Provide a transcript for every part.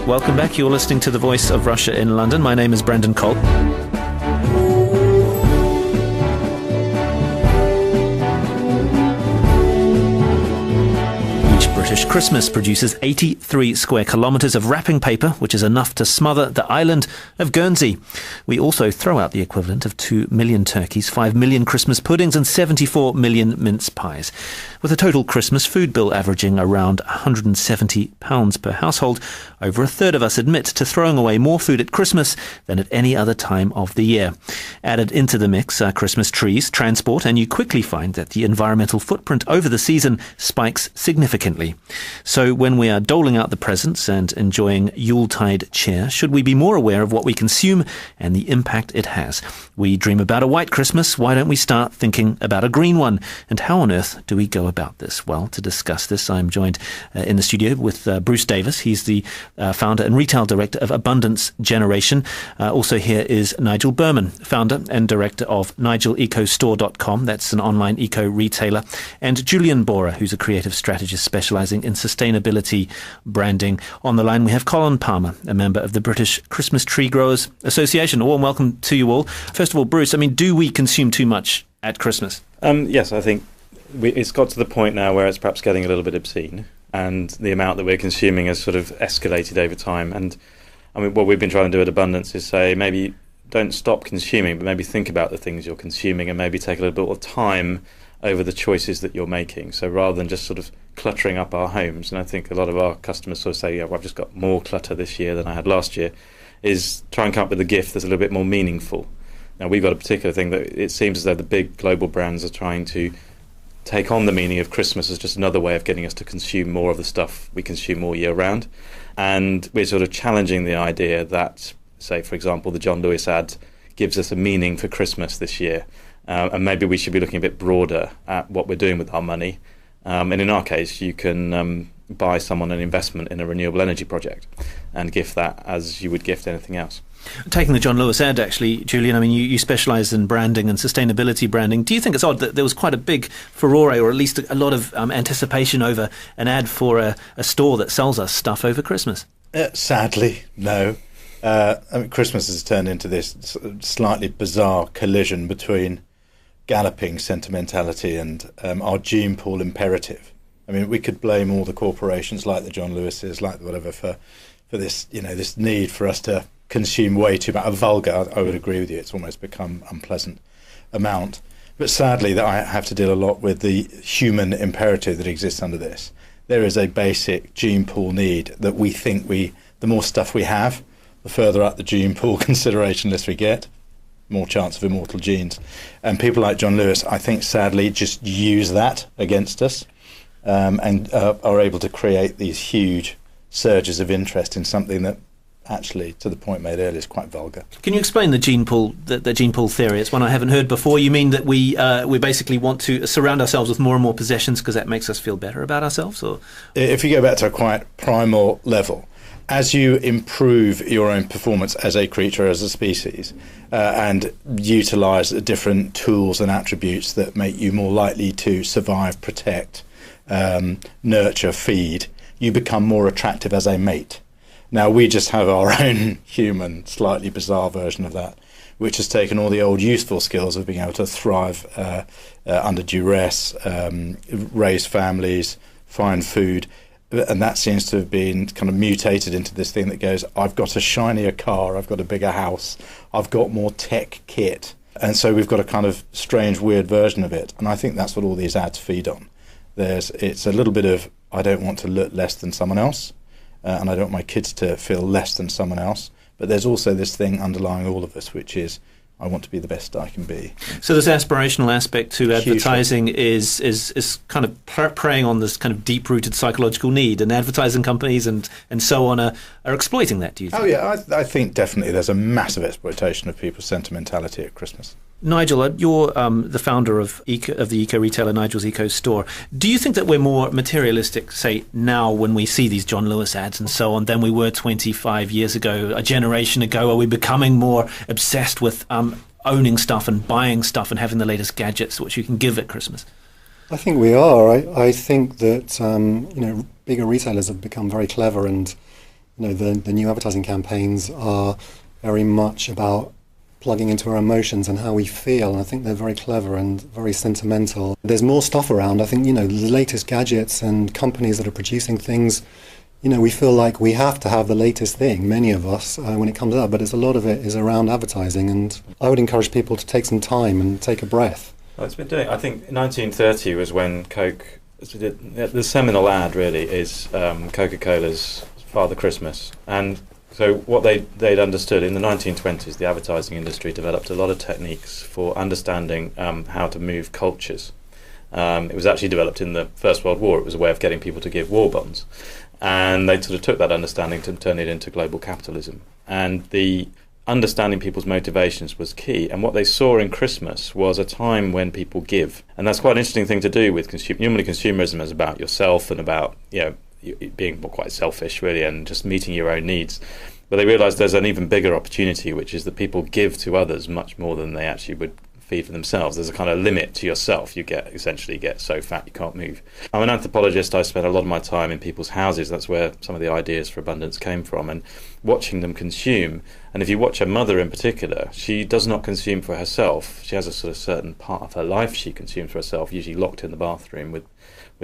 Welcome back. You're listening to The Voice of Russia in London. My name is Brendan Colt. British Christmas produces 83 square kilometres of wrapping paper, which is enough to smother the island of Guernsey. We also throw out the equivalent of 2 million turkeys, 5 million Christmas puddings and 74 million mince pies. With a total Christmas food bill averaging around £170 per household, over a third of us admit to throwing away more food at Christmas than at any other time of the year. Added into the mix are Christmas trees, transport, and you quickly find that the environmental footprint over the season spikes significantly. So when we are doling out the presents and enjoying Yuletide cheer, should we be more aware of what we consume and the impact it has? We dream about a white Christmas. Why don't we start thinking about a green one? And how on earth do we go about this? Well, to discuss this, I'm joined in the studio with Bruce Davis. He's the founder and retail director of Abundance Generation. Also here is Nigel Berman, founder and director of NigelEcoStore.com. That's an online eco retailer. And Julian Borer, who's a creative strategist specializing in sustainability branding. On the line, we have Colin Palmer, a member of the British Christmas Tree Growers Association. A warm welcome to you all. First of all, Bruce, do we consume too much at Christmas? Yes, I think it's got to the point now where it's perhaps getting a little bit obscene, and the amount that we're consuming has sort of escalated over time. And what we've been trying to do at Abundance is say maybe don't stop consuming, but maybe think about the things you're consuming and maybe take a little bit of time over the choices that you're making. So rather than just sort of cluttering up our homes, and I think a lot of our customers sort of say, I've just got more clutter this year than I had last year, is try and come up with a gift that's a little bit more meaningful. Now, we've got a particular thing that it seems as though the big global brands are trying to take on the meaning of Christmas as just another way of getting us to consume more of the stuff we consume all year round. And we're sort of challenging the idea that, say, for example, the John Lewis ad gives us a meaning for Christmas this year. And maybe we should be looking a bit broader at what we're doing with our money. And in our case, you can buy someone an investment in a renewable energy project and gift that as you would gift anything else. Taking the John Lewis ad, actually, Julian, you specialise in branding and sustainability branding. Do you think it's odd that there was quite a big furore, or at least a lot of anticipation over an ad for a store that sells us stuff over Christmas? Sadly, no. Christmas has turned into this slightly bizarre collision between galloping sentimentality and our gene pool imperative. We could blame all the corporations like the John Lewis's, like whatever, for this, this need for us to consume way too much. Vulgar, I would agree with you, it's almost become unpleasant amount. But sadly, that I have to deal a lot with the human imperative that exists under this. There is a basic gene pool need that we think the more stuff we have, the further up the gene pool consideration list we get, more chance of immortal genes. And people like John Lewis, I think, sadly, just use that against us and are able to create these huge surges of interest in something that actually, to the point made earlier, is quite vulgar. Can you explain the gene pool theory? It's one I haven't heard before. You mean that we basically want to surround ourselves with more and more possessions because that makes us feel better about ourselves? Or if you go back to a quite primal level, as you improve your own performance as a creature, as a species, and utilise different tools and attributes that make you more likely to survive, protect, nurture, feed, you become more attractive as a mate. Now, we just have our own human, slightly bizarre version of that, which has taken all the old useful skills of being able to thrive under duress, raise families, find food, and that seems to have been kind of mutated into this thing that goes, I've got a shinier car, I've got a bigger house, I've got more tech kit. And so we've got a kind of strange, weird version of it. And I think that's what all these ads feed on. It's a little bit of, I don't want to look less than someone else. And I don't want my kids to feel less than someone else. But there's also this thing underlying all of us, which is, I want to be the best I can be. So this aspirational aspect to advertising is kind of preying on this kind of deep-rooted psychological need, and advertising companies and so on are exploiting that, do you think? Oh, yeah, I think definitely there's a massive exploitation of people's sentimentality at Christmas. Nigel, you're the founder of the eco-retailer Nigel's Eco Store. Do you think that we're more materialistic, say, now when we see these John Lewis ads and so on, than we were 25 years ago, a generation ago? Are we becoming more obsessed with owning stuff and buying stuff and having the latest gadgets which you can give at Christmas? I think we are. I think that bigger retailers have become very clever and the new advertising campaigns are very much about plugging into our emotions and how we feel, and I think they're very clever and very sentimental. There's more stuff around. I think, the latest gadgets and companies that are producing things, we feel like we have to have the latest thing, many of us, when it comes out, but a lot of it is around advertising, and I would encourage people to take some time and take a breath. Well, it's been doing. I think 1930 was when Coke. The seminal ad really is Coca-Cola's Father Christmas, and so what they'd understood in the 1920s, the advertising industry developed a lot of techniques for understanding how to move cultures. It was actually developed in the First World War. It was a way of getting people to give war bonds, and they sort of took that understanding to turn it into global capitalism. And the understanding people's motivations was key, and what they saw in Christmas was a time when people give, and that's quite an interesting thing to do with normally consumerism is about yourself and about being quite selfish really and just meeting your own needs, but they realised there's an even bigger opportunity, which is that people give to others much more than they actually would feed for themselves. There's a kind of limit to yourself. You essentially get so fat you can't move. I'm an anthropologist. I spend a lot of my time in people's houses. That's where some of the ideas for abundance came from, and watching them consume. And if you watch a mother in particular, she does not consume for herself. She has a sort of certain part of her life she consumes for herself, usually locked in the bathroom with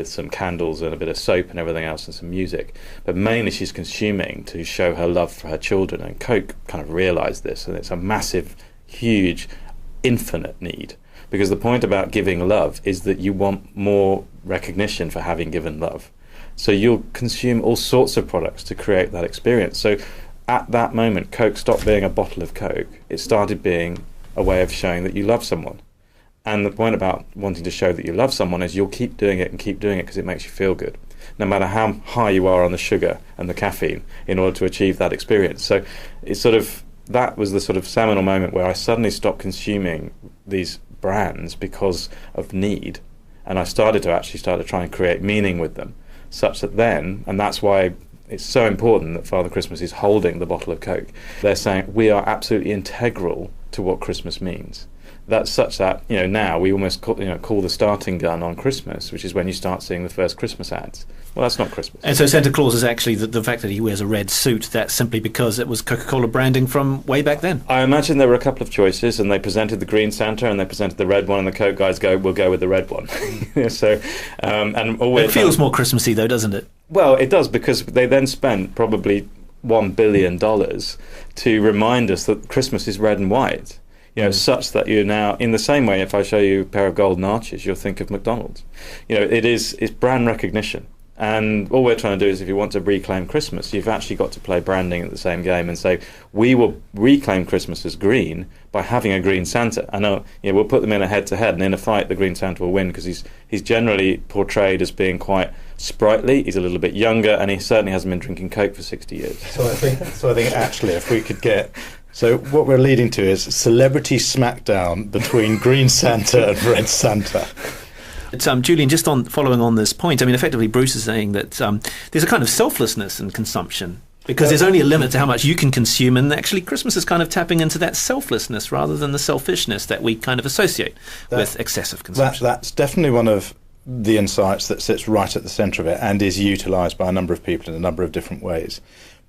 some candles and a bit of soap and everything else and some music. But mainly she's consuming to show her love for her children. And Coke kind of realised this, and it's a massive, huge, infinite need. Because the point about giving love is that you want more recognition for having given love. So you'll consume all sorts of products to create that experience. So at that moment, Coke stopped being a bottle of Coke. It started being a way of showing that you love someone. And the point about wanting to show that you love someone is you'll keep doing it and keep doing it because it makes you feel good, no matter how high you are on the sugar and the caffeine, in order to achieve that experience. So it's that was the sort of seminal moment where I suddenly stopped consuming these brands because of need, and I started to try and create meaning with them, such that then, and that's why it's so important that Father Christmas is holding the bottle of Coke. They're saying we are absolutely integral to what Christmas means. That's such that now we almost call the starting gun on Christmas, which is when you start seeing the first Christmas ads. Well, that's not Christmas. And so Santa Claus is actually the fact that he wears a red suit. That's simply because it was Coca-Cola branding from way back then. I imagine there were a couple of choices, and they presented the green Santa and they presented the red one, and the Coke guys we'll go with the red one. So, and it feels more Christmassy though, doesn't it? Well, it does, because they then spent probably $1 billion to remind us that Christmas is red and white. Such that you're now, in the same way, if I show you a pair of golden arches, you'll think of McDonald's. It's brand recognition. And all we're trying to do is, if you want to reclaim Christmas, you've actually got to play branding at the same game and say, we will reclaim Christmas as green by having a green Santa. I know, we'll put them in a head-to-head, and in a fight, the green Santa will win, because he's generally portrayed as being quite sprightly. He's a little bit younger, and he certainly hasn't been drinking Coke for 60 years. So I think actually, if we could get... So what we're leading to is celebrity smackdown between Green Santa and Red Santa. Julian, just following on this point, effectively Bruce is saying that there's a kind of selflessness in consumption, because there's only a limit to how much you can consume, and actually Christmas is kind of tapping into that selflessness rather than the selfishness that we kind of associate with excessive consumption. That's definitely one of the insights that sits right at the centre of it and is utilised by a number of people in a number of different ways.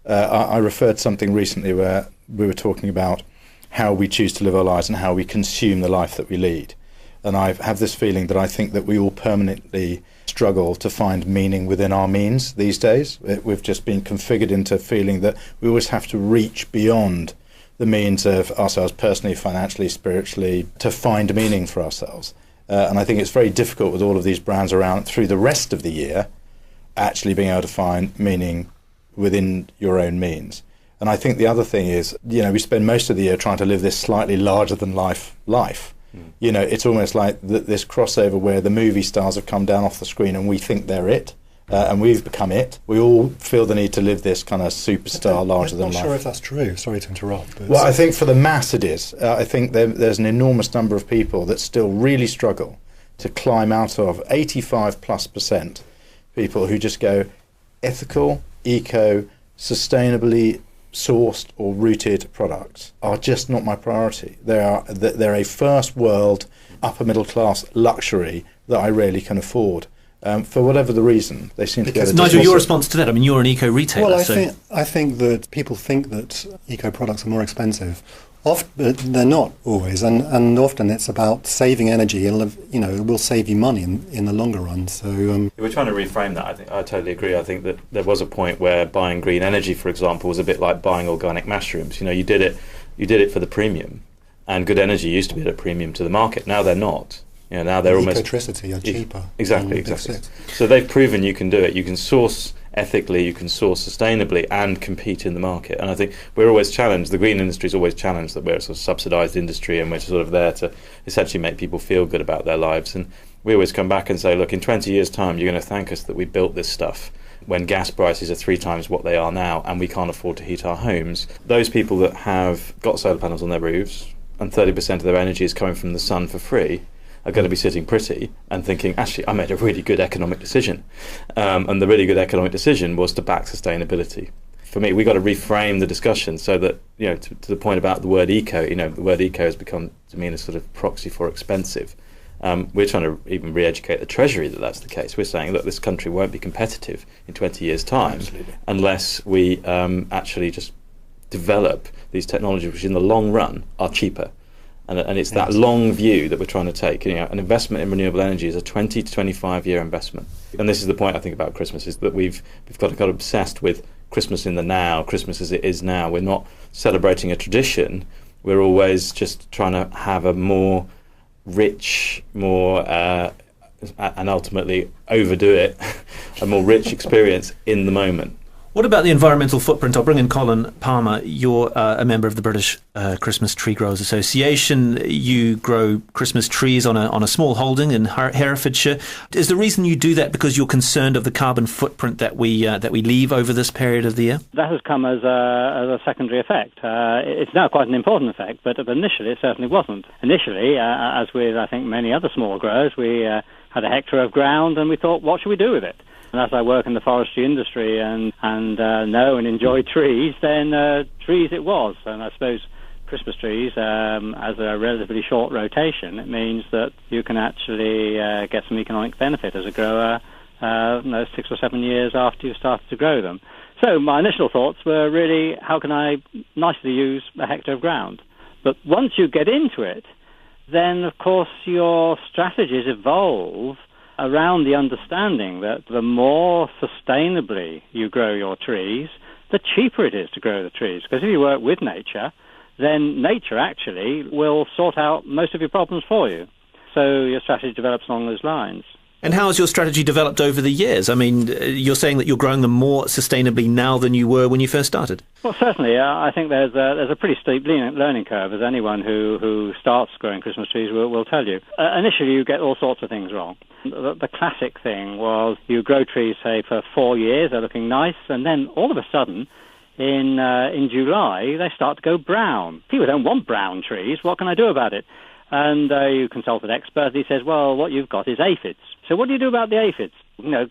I referred something recently where we were talking about how we choose to live our lives and how we consume the life that we lead. And I have this feeling that I think that we all permanently struggle to find meaning within our means these days. We've just been configured into feeling that we always have to reach beyond the means of ourselves personally, financially, spiritually, to find meaning for ourselves. And I think it's very difficult with all of these brands around through the rest of the year actually being able to find meaning within your own means. And I think the other thing is, we spend most of the year trying to live this slightly larger than life. It's almost like this crossover where the movie stars have come down off the screen and we think they're it, and we've become it. We all feel the need to live this kind of superstar larger than life. I'm not sure if that's true. Sorry to interrupt. Well, I think for the mass it is. I think there's an enormous number of people that still really struggle to climb out of 85+% people who just go ethical, eco, sustainably sourced or rooted products are just not my priority. They're a first world, upper middle class luxury that I rarely can afford. for whatever the reason, they seem to be able to... Nigel, your response to that? I mean, you're an eco-retailer. Well, I think that people think that eco-products are more expensive. Often, they're not always, and often it's about saving energy. It will save you money in the longer run. So we're trying to reframe that. I totally agree. I think that there was a point where buying green energy, for example, was a bit like buying organic mushrooms. You did it for the premium, and good energy used to be at a premium to the market. Now they're not. Now they're almost... Electricity are cheaper. Exactly. So they've proven you can do it. You can source ethically, you can source sustainably and compete in the market. And I think we're always challenged, the green industry is always challenged that we're a sort of subsidised industry and we're sort of there to essentially make people feel good about their lives. And we always come back and say, look, in 20 years' time, you're going to thank us that we built this stuff when gas prices are 3 times what they are now and we can't afford to heat our homes. Those people that have got solar panels on their roofs and 30% of their energy is coming from the sun for free are going to be sitting pretty and thinking, actually, I made a really good economic decision. And the really good economic decision was to back sustainability. For me, we've got to reframe the discussion so that, to the point about the word eco, the word eco has become, to me, a sort of proxy for expensive. We're trying to even re-educate the Treasury that that's the case. We're saying, look, this country won't be competitive in 20 years' time unless we actually just develop these technologies which in the long run are cheaper. And it's that long view that we're trying to take. An investment in renewable energy is a 20 to 25 year investment. And this is the point I think about Christmas, is that we've got obsessed with Christmas in the now, Christmas as it is now. We're not celebrating a tradition. We're always just trying to have a more rich, more and ultimately overdo it, a more rich experience in the moment. What about the environmental footprint? I'll bring in Colin Palmer. You're a member of the British Christmas Tree Growers Association. You grow Christmas trees on a small holding in Herefordshire. Is the reason you do that because you're concerned of the carbon footprint that we leave over this period of the year? That has come as a secondary effect. It's now quite an important effect, but initially it certainly wasn't. Initially, as with I think many other small growers, we had a hectare of ground and we thought, what should we do with it? And as I work in the forestry industry and know and enjoy trees, then trees it was. And I suppose Christmas trees, as a relatively short rotation, it means that you can actually get some economic benefit as a grower 6 or 7 years after you've started to grow them. So my initial thoughts were really, how can I nicely use a hectare of ground? But once you get into it, then of course your strategies evolve around the understanding that the more sustainably you grow your trees, the cheaper it is to grow the trees. Because if you work with nature, then nature actually will sort out most of your problems for you. So your strategy develops along those lines. And how has your strategy developed over the years? I mean, you're saying that you're growing them more sustainably now than you were when you first started. Well, certainly. I think there's a pretty steep learning curve, as anyone who starts growing Christmas trees will tell you. Initially, you get all sorts of things wrong. The classic thing was you grow trees, say, for 4 years, they're looking nice, and then all of a sudden, in July, they start to go brown. People don't want brown trees. What can I do about it? And you consult an expert. He says, well, what you've got is aphids. So what do you do about the aphids?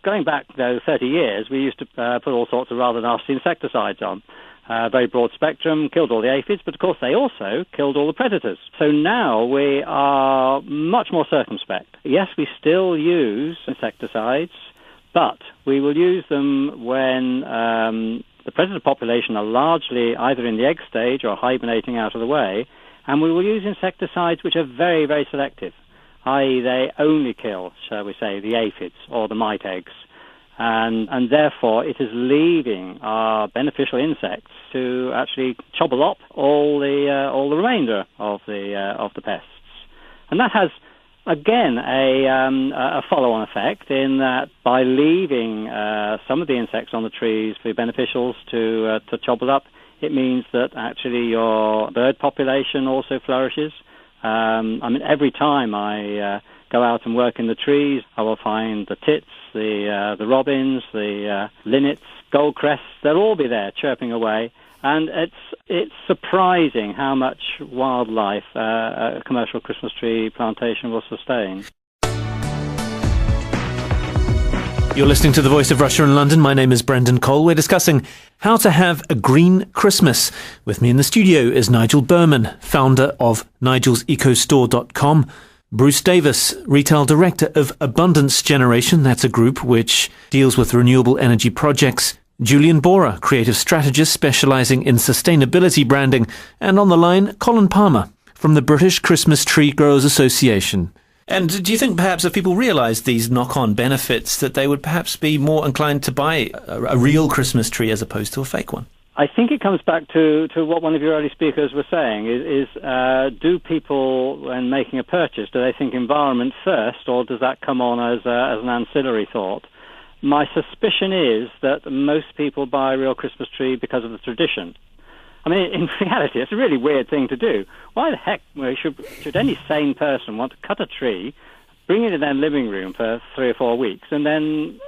Going back 30 years, we used to put all sorts of rather nasty insecticides on. Very broad spectrum, killed all the aphids, but of course they also killed all the predators. So now we are much more circumspect. Yes, we still use insecticides, but we will use them when the predator population are largely either in the egg stage or hibernating out of the way, and we will use insecticides which are very, very selective, i.e. they only kill, shall we say, the aphids or the mite eggs. And therefore it is leaving our beneficial insects to actually chobble up all the remainder of the pests. And that has, again, a follow-on effect in that by leaving some of the insects on the trees for beneficials to chobble up, it means that actually your bird population also flourishes. Every time I go out and work in the trees, I will find the tits, the robins, the linnets, goldcrests. They'll all be there chirping away, and it's surprising how much wildlife a commercial Christmas tree plantation will sustain. You're listening to The Voice of Russia in London. My name is Brendan Cole. We're discussing how to have a green Christmas. With me in the studio is Nigel Berman, founder of nigelsecostore.com. Bruce Davis, Retail Director of Abundance Generation, that's a group which deals with renewable energy projects. Julian Borer, Creative Strategist specialising in sustainability branding. And on the line, Colin Palmer from the British Christmas Tree Growers Association. And do you think perhaps if people realised these knock-on benefits that they would perhaps be more inclined to buy a real Christmas tree as opposed to a fake one? I think it comes back to what one of your early speakers was saying, is do people, when making a purchase, do they think environment first, or does that come on as an ancillary thought? My suspicion is that most people buy a real Christmas tree because of the tradition. I mean, in reality, it's a really weird thing to do. Why the heck should any sane person want to cut a tree, bring it in their living room for 3 or 4 weeks, and then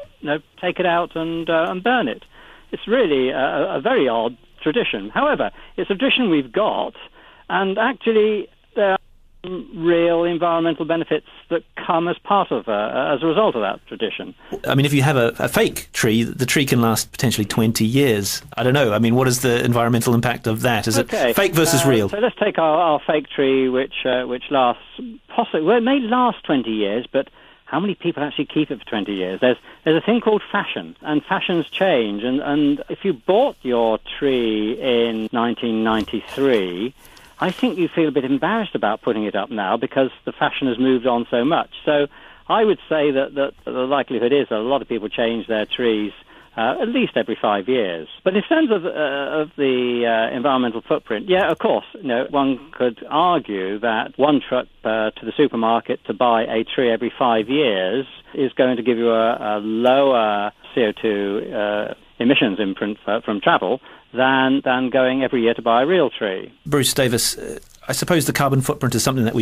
take it out and burn it? It's really a very odd tradition. However, it's a tradition we've got, and actually there are real environmental benefits that come as part of as a result of that tradition. I mean, if you have a fake tree, the tree can last potentially 20 years. I don't know. I mean, what is the environmental impact of that? Is it fake versus real? So let's take our fake tree, which lasts possibly, well, it may last 20 years, but how many people actually keep it for 20 years? There's a thing called fashion, and fashions change. And if you bought your tree in 1993, I think you feel a bit embarrassed about putting it up now because the fashion has moved on so much. So I would say that the likelihood is that a lot of people change their trees at least every 5 years. But in terms of the environmental footprint, yeah, of course, one could argue that one trip to the supermarket to buy a tree every 5 years is going to give you a lower CO2 emissions imprint from travel than going every year to buy a real tree. Bruce Davis, I suppose the carbon footprint is something that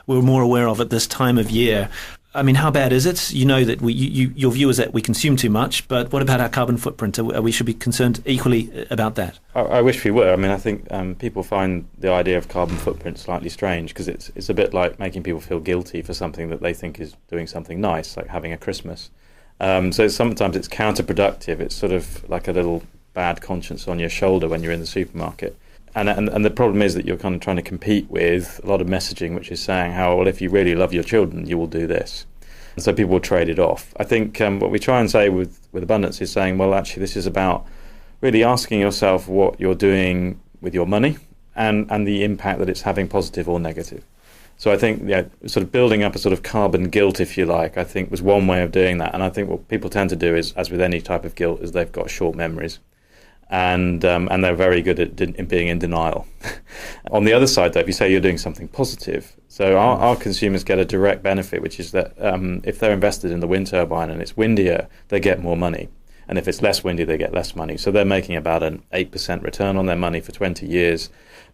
we're more aware of at this time of year. I mean, how bad is it? You know that your view is that we consume too much, but what about our carbon footprint? We should be concerned equally about that. I wish we were. I mean, I think people find the idea of carbon footprint slightly strange because it's a bit like making people feel guilty for something that they think is doing something nice, like having a Christmas. So sometimes it's counterproductive. It's sort of like a little bad conscience on your shoulder when you're in the supermarket. And the problem is that you're kind of trying to compete with a lot of messaging which is saying how, well, if you really love your children, you will do this. And so people will trade it off. I think what we try and say with Abundance is saying, well, actually, this is about really asking yourself what you're doing with your money and the impact that it's having, positive or negative. So I think sort of building up a sort of carbon guilt, if you like, I think was one way of doing that. And I think what people tend to do is, as with any type of guilt, is they've got short memories. And they're very good at being in denial. On the other side, though, if you say you're doing something positive, so our consumers get a direct benefit, which is that if they're invested in the wind turbine and it's windier, they get more money. And if it's less windy, they get less money. So they're making about an 8% return on their money for 20 years.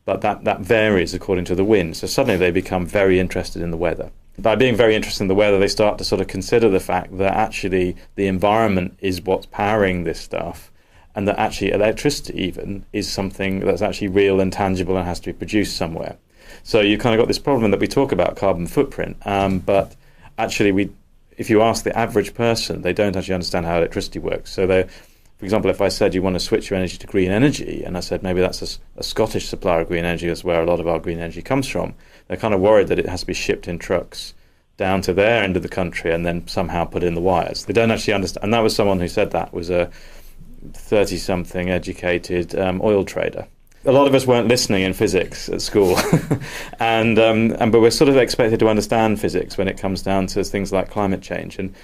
But that varies according to the wind. So suddenly they become very interested in the weather. By being very interested in the weather, they start to sort of consider the fact that actually the environment is what's powering this stuff. And that actually electricity even is something that's actually real and tangible and has to be produced somewhere. So you kind of got this problem that we talk about carbon footprint, but actually if you ask the average person, they don't actually understand how electricity works. So for example, if I said you want to switch your energy to green energy, and I said maybe that's a Scottish supplier of green energy, that's where a lot of our green energy comes from, they're kind of worried that it has to be shipped in trucks down to their end of the country and then somehow put in the wires. They don't actually understand. And that was someone who said that was a 30-something educated oil trader. A lot of us weren't listening in physics at school, but we're sort of expected to understand physics when it comes down to things like climate change, and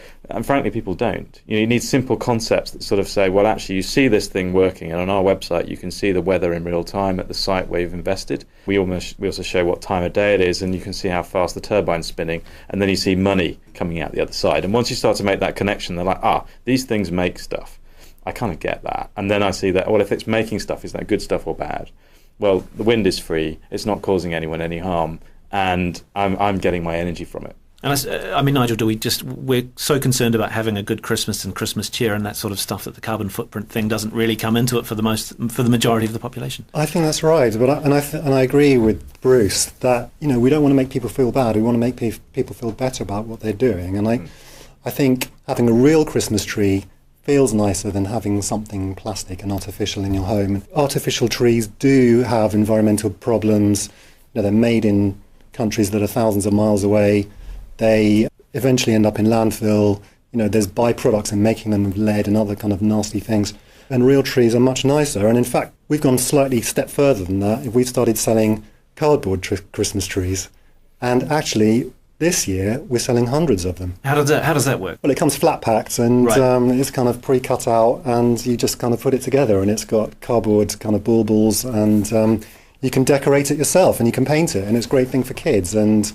frankly, people don't. You need simple concepts that sort of say, well, actually, you see this thing working, and on our website, you can see the weather in real time at the site where you've invested. We also show what time of day it is, and you can see how fast the turbine's spinning, and then you see money coming out the other side. And once you start to make that connection, they're like, these things make stuff. I kind of get that. And then I see that, well, if it's making stuff, is that good stuff or bad? Well, the wind is free. It's not causing anyone any harm. And I'm getting my energy from it. And Nigel, we're so concerned about having a good Christmas and Christmas cheer and that sort of stuff that the carbon footprint thing doesn't really come into it for the majority of the population. I think that's right. But I agree with Bruce that, we don't want to make people feel bad. We want to make people feel better about what they're doing. And I think having a real Christmas tree feels nicer than having something plastic and artificial in your home. Artificial trees do have environmental problems. They're made in countries that are thousands of miles away. They eventually end up in landfill. There's byproducts in making them of lead and other kind of nasty things. And real trees are much nicer. And in fact, we've gone slightly step further than that. We've started selling cardboard Christmas trees. And actually, this year, we're selling hundreds of them. How does that work? Well, it comes flat packed and it's kind of pre-cut out, and you just kind of put it together, and it's got cardboard kind of baubles, and you can decorate it yourself and you can paint it, and it's a great thing for kids. And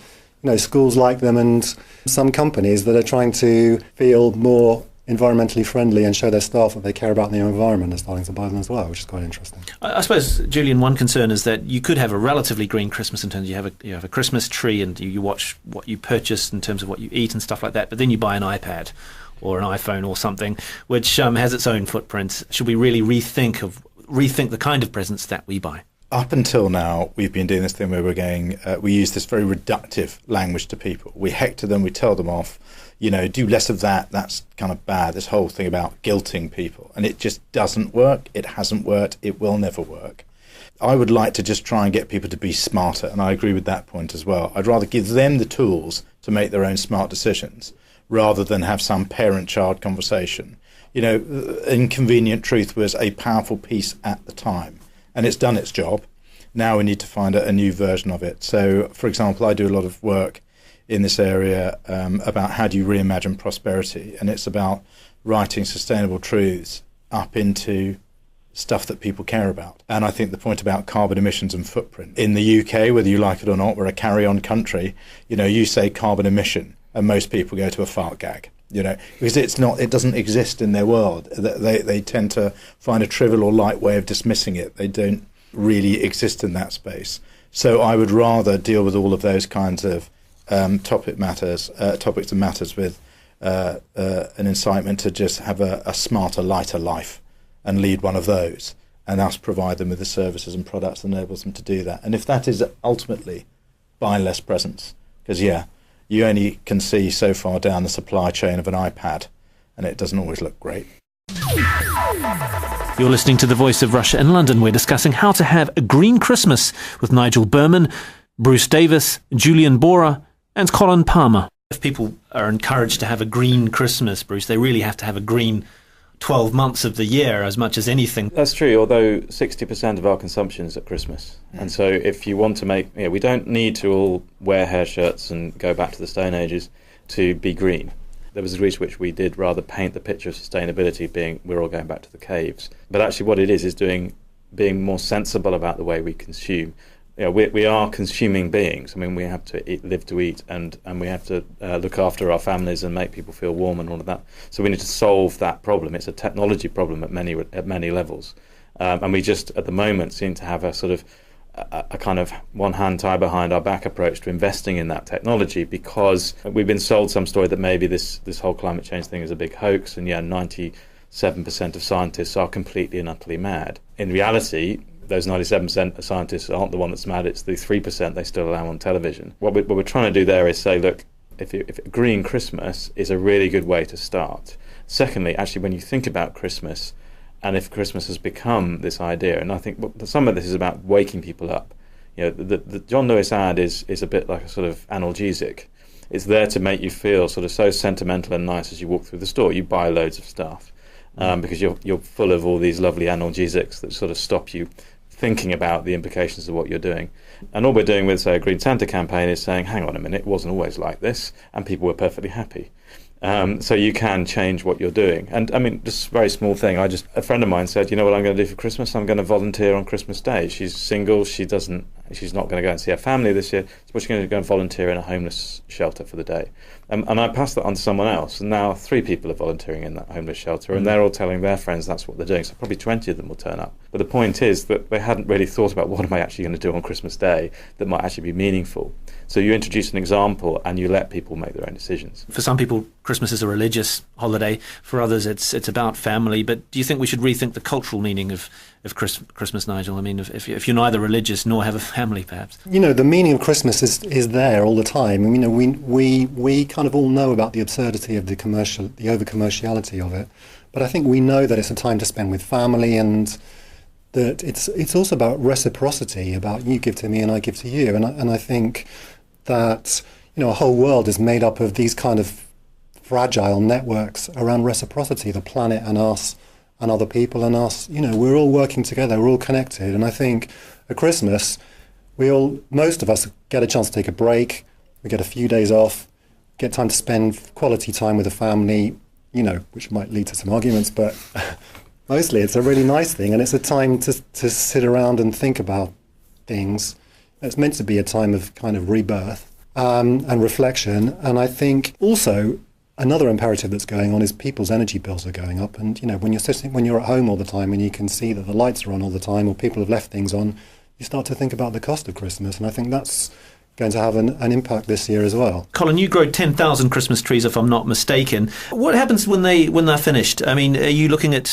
schools like them, and some companies that are trying to feel more environmentally friendly and show their staff that they care about the environment are starting to buy them as well, which is quite interesting. I suppose, Julian, one concern is that you could have a relatively green Christmas in terms of you have a Christmas tree and you watch what you purchase in terms of what you eat and stuff like that, but then you buy an iPad or an iPhone or something which has its own footprint. Should we really rethink the kind of presents that we buy? Up until now, we've been doing this thing where we use this very reductive language to people. We hector them, we tell them off, do less of that, that's kind of bad. This whole thing about guilting people. And it just doesn't work. It hasn't worked. It will never work. I would like to just try and get people to be smarter, and I agree with that point as well. I'd rather give them the tools to make their own smart decisions rather than have some parent-child conversation. Inconvenient Truth was a powerful piece at the time, and it's done its job. Now we need to find a new version of it. So, for example, I do a lot of work in this area about how do you reimagine prosperity, and it's about writing sustainable truths up into stuff that people care about. And I think the point about carbon emissions and footprint, in the UK, whether you like it or not, we're a carry-on country. You say carbon emission and most people go to a fart gag, because it doesn't exist in their world. They tend to find a trivial or light way of dismissing it. They don't really exist in that space. So I would rather deal with all of those kinds of topics and matters with an incitement to just have a smarter, lighter life and lead one of those, and thus provide them with the services and products that enables them to do that. And if that is ultimately buying less presents, because you only can see so far down the supply chain of an iPad, and it doesn't always look great. You're listening to The Voice of Russia in London. We're discussing how to have a green Christmas with Nigel Berman, Bruce Davis, Julian Bora and Colin Palmer. If people are encouraged to have a green Christmas, Bruce, they really have to have a green 12 months of the year as much as anything. That's true, although 60% of our consumption is at Christmas. And so if you want to make... we don't need to all wear hair shirts and go back to the Stone Ages to be green. There was a degree to which we did rather paint the picture of sustainability being we're all going back to the caves. But actually what it is being more sensible about the way we consume. We are consuming beings. We have to live to eat, and we have to look after our families and make people feel warm and all of that. So we need to solve that problem. It's a technology problem at many levels, and we just at the moment seem to have a sort of a kind of one hand tied behind our back approach to investing in that technology, because we've been sold some story that maybe this whole climate change thing is a big hoax, and 97% of scientists are completely and utterly mad. In reality, those 97% of scientists aren't the one that's mad, it's the 3% they still allow on television. What we're trying to do there is say, look, if green Christmas is a really good way to start. Secondly, actually, when you think about Christmas, and if Christmas has become this idea, and I think some of this is about waking people up. The John Lewis ad is a bit like a sort of analgesic. It's there to make you feel sort of so sentimental and nice as you walk through the store. You buy loads of stuff because you're full of all these lovely analgesics that sort of stop you thinking about the implications of what you're doing. And all we're doing with, say, a Green Santa campaign is saying, hang on a minute, it wasn't always like this, and people were perfectly happy. So you can change what you're doing. And just a very small thing. A friend of mine said, you know what I'm going to do for Christmas? I'm going to volunteer on Christmas Day. She's single. She's not going to go and see her family this year. So she's going to go and volunteer in a homeless shelter for the day. And I passed that on to someone else. And now 3 people are volunteering in that homeless shelter. And they're all telling their friends that's what they're doing. So probably 20 of them will turn up. But the point is that they hadn't really thought about what am I actually going to do on Christmas Day that might actually be meaningful. So you introduce an example and you let people make their own decisions. For some people, Christmas is a religious holiday. For others, it's about family. But do you think we should rethink the cultural meaning of Christmas, Nigel? If you're neither religious nor have a family, perhaps. The meaning of Christmas is there all the time. We kind of all know about the absurdity of the over-commerciality of it. But I think we know that it's a time to spend with family, and that it's also about reciprocity, about you give to me and I give to you. And I think that, a whole world is made up of these kind of fragile networks around reciprocity, the planet and us and other people and us. We're all working together, we're all connected. And I think at Christmas, most of us get a chance to take a break, we get a few days off, get time to spend quality time with the family, which might lead to some arguments, but mostly it's a really nice thing, and it's a time to sit around and think about things. It's meant to be a time of kind of rebirth and reflection. And I think also another imperative that's going on is people's energy bills are going up. And, when you're at home all the time and you can see that the lights are on all the time or people have left things on, you start to think about the cost of Christmas. And I think that's going to have an impact this year as well. Colin, you grow 10,000 Christmas trees, if I'm not mistaken. What happens when they're finished? I mean, are you looking at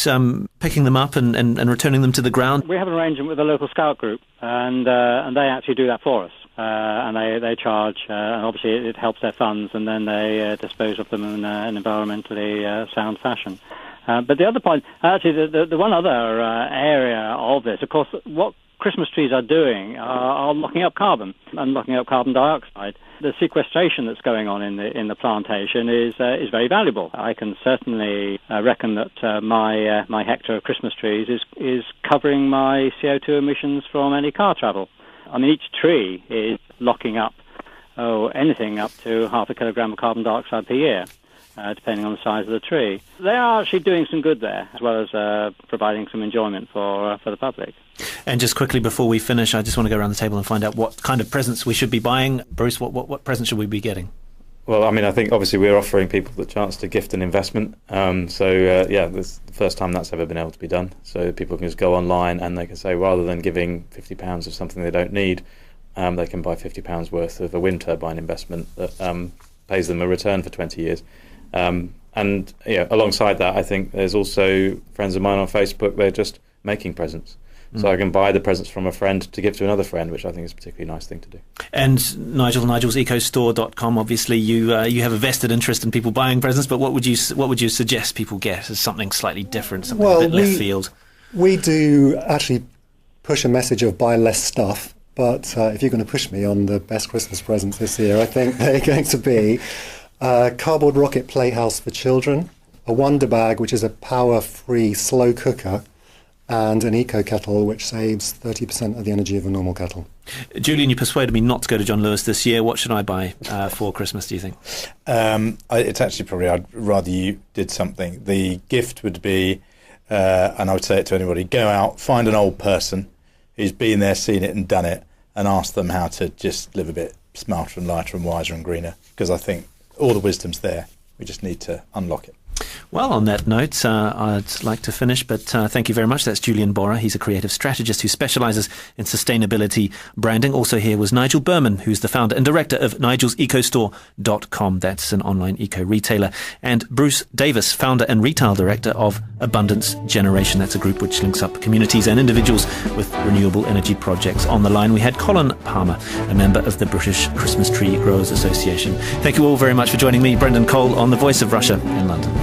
picking them up and returning them to the ground? We have an arrangement with a local scout group, and they actually do that for us. And they charge, and obviously it helps their funds, and then they dispose of them in an environmentally sound fashion. But the other point, actually, the one other area of this, of course, what Christmas trees are doing are locking up carbon and locking up carbon dioxide. The sequestration that's going on in the plantation is very valuable. I can certainly reckon that my hectare of Christmas trees is covering my CO2 emissions from any car travel. I mean, each tree is locking up anything up to 0.5 kilogram of carbon dioxide per year, depending on the size of the tree. They are actually doing some good there, as well as providing some enjoyment for the public. And just quickly before we finish, I just want to go around the table and find out what kind of presents we should be buying. Bruce, what presents should we be getting? Well, I mean, I think obviously we're offering people the chance to gift an investment. This is the first time that's ever been able to be done. So people can just go online and they can say, rather than giving £50 of something they don't need, they can buy £50 worth of a wind turbine investment that pays them a return for 20 years. Alongside that, I think there's also friends of mine on Facebook, they're just making presents. So I can buy the presents from a friend to give to another friend, which I think is a particularly nice thing to do. And Nigel's ecostore.com, obviously you have a vested interest in people buying presents, but what would you suggest people get as something slightly different, something a bit left field? We do actually push a message of buy less stuff, but if you're going to push me on the best Christmas presents this year, I think they're going to be a cardboard rocket playhouse for children, a Wonder Bag, which is a power-free slow cooker, and an eco kettle, which saves 30% of the energy of a normal kettle. Julian, you persuaded me not to go to John Lewis this year. What should I buy for Christmas, do you think? It's actually probably I'd rather you did something. The gift would be, and I would say it to anybody, go out, find an old person who's been there, seen it and done it, and ask them how to just live a bit smarter and lighter and wiser and greener, because I think all the wisdom's there. We just need to unlock it. Well, on that note, I'd like to finish, but thank you very much. That's Julian Borah. He's a creative strategist who specialises in sustainability branding. Also here was Nigel Berman, who's the founder and director of nigelsecostore.com. That's an online eco-retailer. And Bruce Davis, founder and retail director of Abundance Generation. That's a group which links up communities and individuals with renewable energy projects. On the line, we had Colin Palmer, a member of the British Christmas Tree Growers Association. Thank you all very much for joining me, Brendan Cole, on The Voice of Russia in London.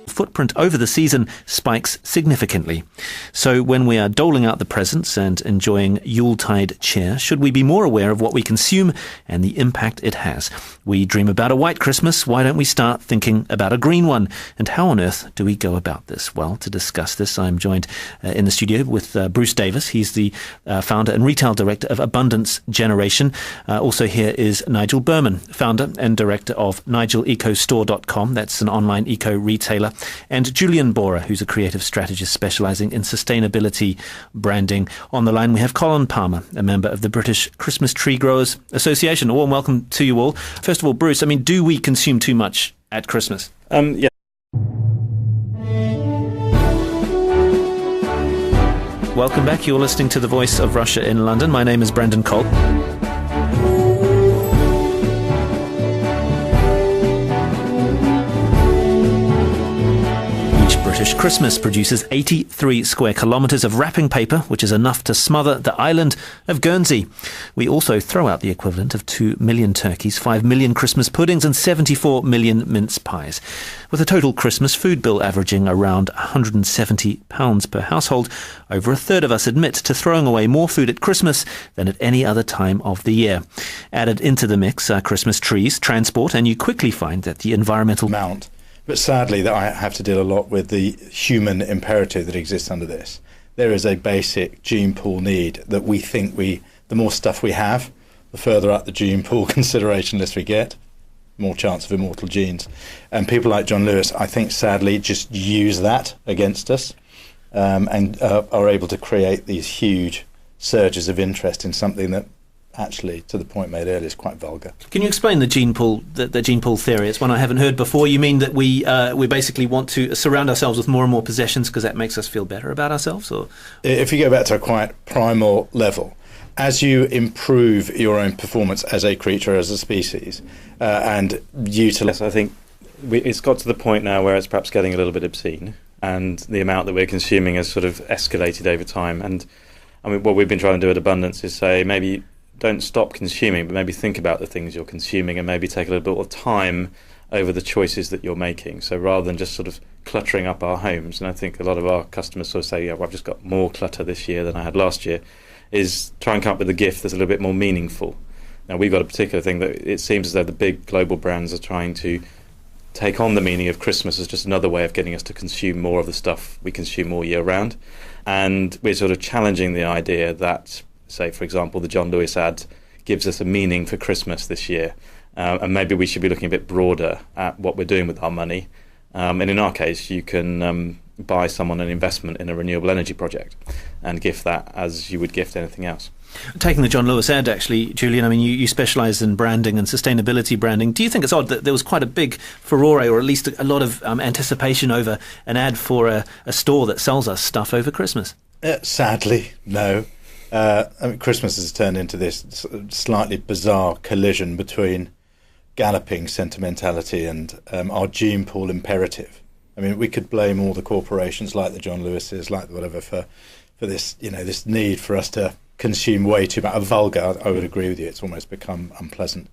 Footprint over the season spikes significantly. So when we are doling out the presents and enjoying Yuletide cheer, should we be more aware of what we consume and the impact it has? We dream about a white Christmas. Why don't we start thinking about a green one? And how on earth do we go about this? Well, to discuss this, I'm joined in the studio with Bruce Davis. He's the founder and retail director of Abundance Generation. Also here is Nigel Berman, founder and director of nigelsecostore.com. That's an online eco-retailer. And Julian Borah, who's a creative strategist specialising in sustainability branding. On the line, we have Colin Palmer, a member of the British Christmas Tree Growers Association. A warm welcome to you all. First of all, Bruce, I mean, do we consume too much at Christmas? Yeah. Welcome back. You're listening to The Voice of Russia in London. My name is Brendan Cole. British Christmas produces 83 square kilometres of wrapping paper, which is enough to smother the island of Guernsey. We also throw out the equivalent of 2 million turkeys, 5 million Christmas puddings and 74 million mince pies. With a total Christmas food bill averaging around £170 per household, over a third of us admit to throwing away more food at Christmas than at any other time of the year. Added into the mix are Christmas trees, transport, and you quickly find that the environmental amount. But sadly, that I have to deal a lot with the human imperative that exists under this. There is a basic gene pool need that we think the more stuff we have, the further up the gene pool consideration list we get, more chance of immortal genes. And people like John Lewis, I think, sadly, just use that against us and are able to create these huge surges of interest in something that actually, to the point made earlier, is quite vulgar. Can you explain the gene pool theory? It's one I haven't heard before. You mean that we basically want to surround ourselves with more and more possessions because that makes us feel better about ourselves? Or if you go back to a quite primal level, as you improve your own performance as a creature, as a species, and utilise... I think it's got to the point now where it's perhaps getting a little bit obscene, and the amount that we're consuming has sort of escalated over time. And I mean, what we've been trying to do at Abundance is say maybe don't stop consuming, but maybe think about the things you're consuming and maybe take a little bit of time over the choices that you're making. So rather than just sort of cluttering up our homes, and I think a lot of our customers sort of say, yeah, well, I've just got more clutter this year than I had last year, is try and come up with a gift that's a little bit more meaningful. Now, we've got a particular thing that it seems as though the big global brands are trying to take on the meaning of Christmas as just another way of getting us to consume more of the stuff we consume all year round. And we're sort of challenging the idea that, say, for example, the John Lewis ad gives us a meaning for Christmas this year. And maybe we should be looking a bit broader at what we're doing with our money. And in our case, you can buy someone an investment in a renewable energy project and gift that as you would gift anything else. Taking the John Lewis ad, actually, Julian, I mean, you specialise in branding and sustainability branding. Do you think it's odd that there was quite a big furore, or at least a lot of anticipation over an ad for a store that sells us stuff over Christmas? Sadly, no. I mean, Christmas has turned into this slightly bizarre collision between galloping sentimentality and our gene pool imperative. I mean, we could blame all the corporations like the John Lewises, like whatever, for this, this need for us to consume way too much. Vulgar, I would agree with you, it's almost become unpleasant.